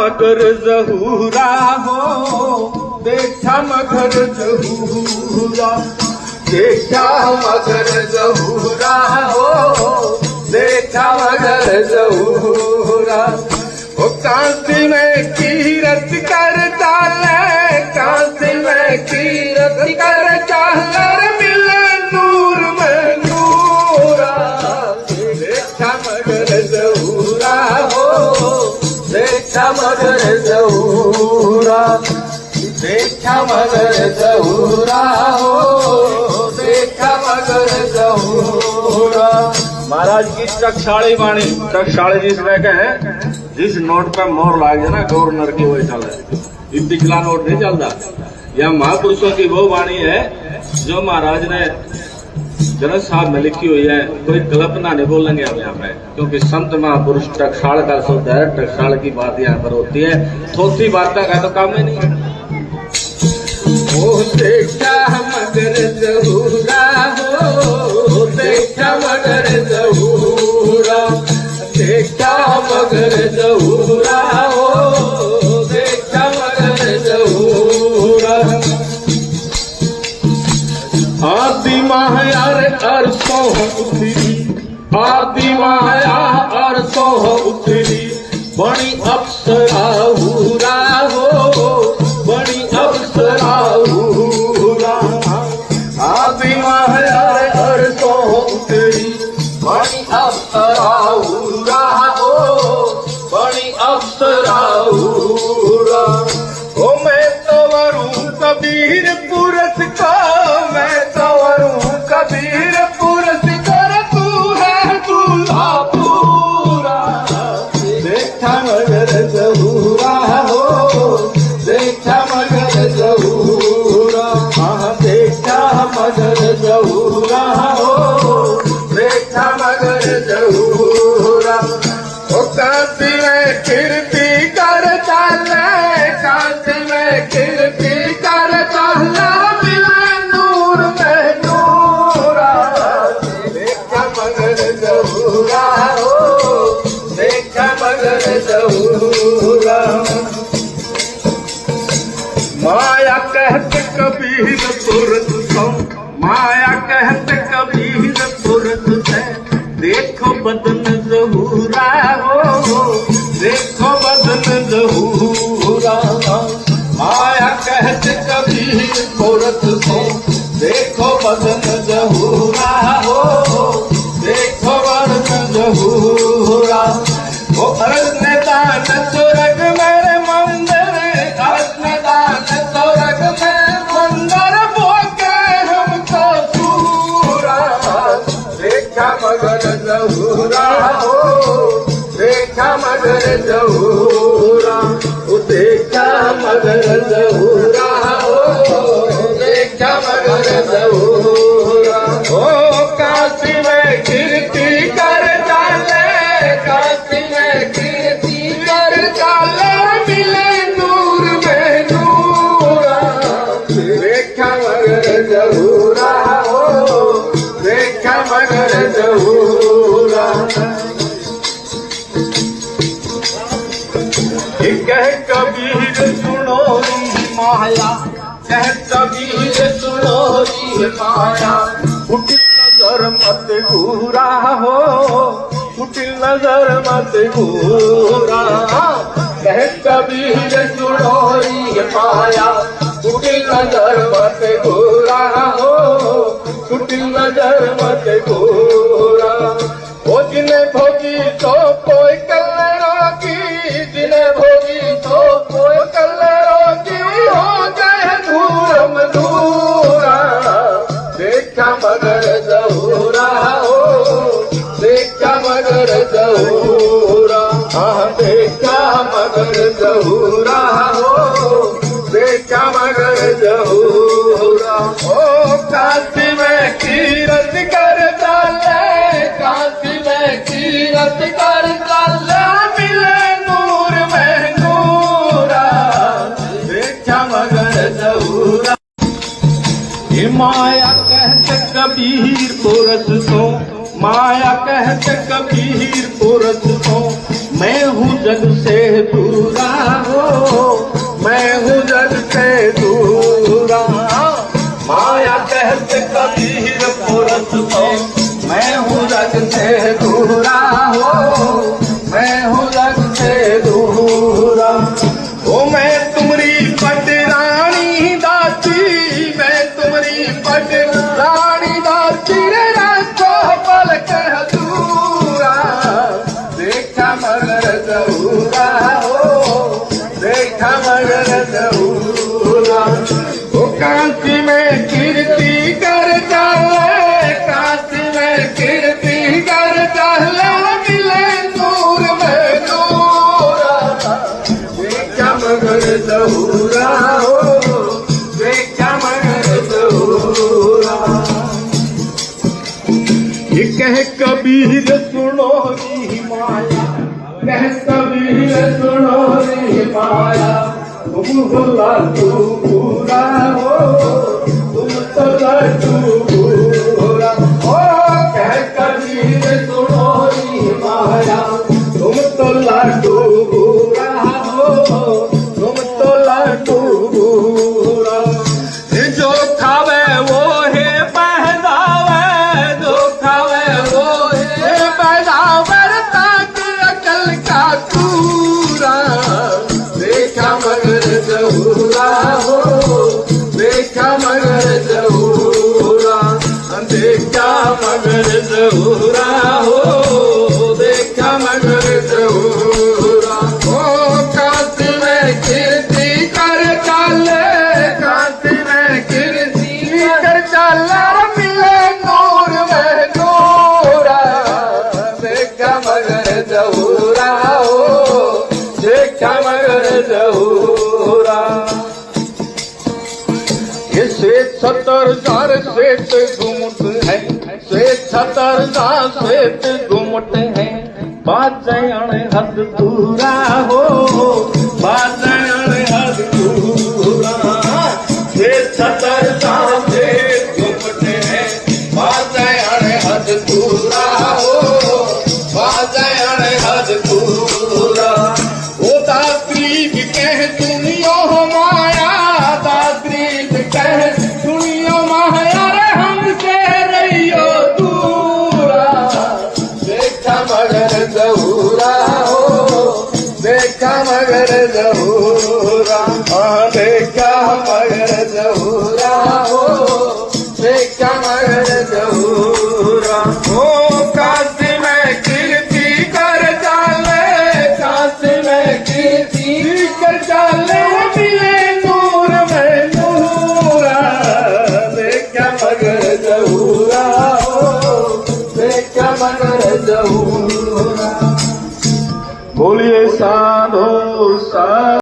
मगर जहूरा हो, देखा मगर जहूरा, देखा मगर जहूरा हो, देखा मगर जहूरा। वो कांसी में कीरत कर डाले, कांसी में कीरत कर डाले, मिले नूर में नूरा। देखा मगर जहूरा हो, देखा मगर जहूरा, देखा मगर जहूरा हो, देखा मगर जहूरा। महाराज की टकसाली वाणी, टकसाली जिसमें कहे जिस नोट पे मोहर लाग जाए ना गवर्नर की वही चल है, पिछला नोट नहीं चलता। यह महापुरुषों की वो वाणी है जो महाराज ने जनक साहब में लिखी हुई है। कोई कल्पना नहीं बोलेंगे अब यहाँ पे, क्योंकि संत महापुरुष टकसाल का शब्द है, टकसाल की बात यहाँ पर होती है, थोथी बातें का तो काम ही नहीं। ओ देखा मगर जहूरा हो, देखा मगर जहूरा, देखा मगर जहूरा हो, देखा मगर जहूरा। आदि माया अरसों उतरी, आदि माया अरसों उतरी, बड़ी अप्सरा हूरा हो, बड़ी अप्सरा हूरा। आदि माया अरसों उतरी, बड़ी अप्सरा हूरा हो, बड़ी अप्सरा हूरा। ओ मैं तो वरूं कबीर पुरस का, मैं तो वरूं कबीर पुरस कर, तू है दूल्हा पूरा। देखा मगर जहूरा हो, देखा मगर जहूरा, हाँ देखा मगर जहूरा हो, देखा मगर जहूरा। ओ कांसी में कीर्ति कर डाले, कांसी में कीर्ति कर डाले, मिले नूर में नूरा। देखा मगर जहूरा हो, देखा मगर जहूरा। माया कहते कबीर पुरत सो, माया कहते कबीर पुरत से, देखो बदन जहूरा हो, देखो बदन जहूरा। माया कहते कबीर पुरत सो, देखो बदन जहूरा हो, देखो बदन जहूरा। वो अर्ज ने दान स्वर्ग मेरे मंदिर, अर्ज ने दान स्वर्ग में मंदिर, भोगे हमको सूरा। देखा मगर जहूरा हो, देखा मगर जहूरा, देखा मगर जहूरा हो, देखा मगर जहूरा। ओ काशी में कीर्ति कर डाले, काशी में कीर्ति कर डाले, मिले नूर में नूरा। देखा मगर जहूरा हो, देखा मगर जहूरा। कह कबीर सुनो री माया, कह कबीर सुनो री माया, कुटिल नजर मत घूरा हो, कुटिल नजर मत घूरा। कह कबीर सुनो री माया, कुटिल नजर मत घूरा हो, कुटिल नजर मत घूरा। ओ जिन्हें भोगी तो कोई कल रोगी, जिन्हें भोगी तो कोई कल रोगी, हो जाए धूरम धूरा। देखा मगर जहूरा हो, देखा मगर जहूरा, हाँ देखा मगर जहूरा हो, देखा मगर जहूरा। ओ काशी में कीरत कर डाले, काशी में कीरत कर डाले, मिले नूर में नूरा। देखा मगर जहूरा। ये माया कहते कबीर पुरस सो, माया कहते कबीर पुरस सो, मैं हूँ जग से दूरा देखा मगर जहूरा। वो काशी में कीर्ति कर चले, काशी में कीर्ति कर चले, मिले दूर में दूरा। देखा मगर जहूरा हो, देखा मगर जहूरा। ये कह कबीर सुनो री माया, कह कबीर सुनो रे माया, तुम हो लाडू पूरा हो, तुम तो लाडू पूरा हो। कह कबीर सुनो रे माया, तुम तो लाडू पूरा हो, तुम तो लाडू पूरा। जो खावे वो है पहनावे, जो खावे वो है पहनावे, ताकि अकल का पूरा। देखा मगर जहूरा हो, देखा मगर जहूरा, देखा मगर जहूरा हो, देखा मगर जहूरा। ओ काशी में कीर्ति कर चले, काशी में कीर्ति कर चले, मिले नूर में नूरा। देखा मगर जहूरा हो, देखा मगर जहूरा। ये श्वेत 70,000 श्वेत घुमट है, श्वेत 70,000 श्वेत घुमट है। बाजयण हद दूरा हो, बाजयण हद दूरा। श्वेत 70,000 श्वेत घुमट है, बाजयण हद दूरा हो, बाजयण हद दूरा। ओ दात्री भी कह सुनियो माया, दात्री भी कह सुनियो माया, रे हमसे रहियो दूरा। देखा मगर जहूरा हो, देखा मगर जहूरा, हाँ देखा मगर जहूरा हो, देखा मगर जहूरा। ओ काशी में कीर्ति कर चले, काशी में कीर्ति कर चले, मिले नूर में नूरा। देखा मगर जहूरा हो, देखा मगर जहूरा। बोलिए साधो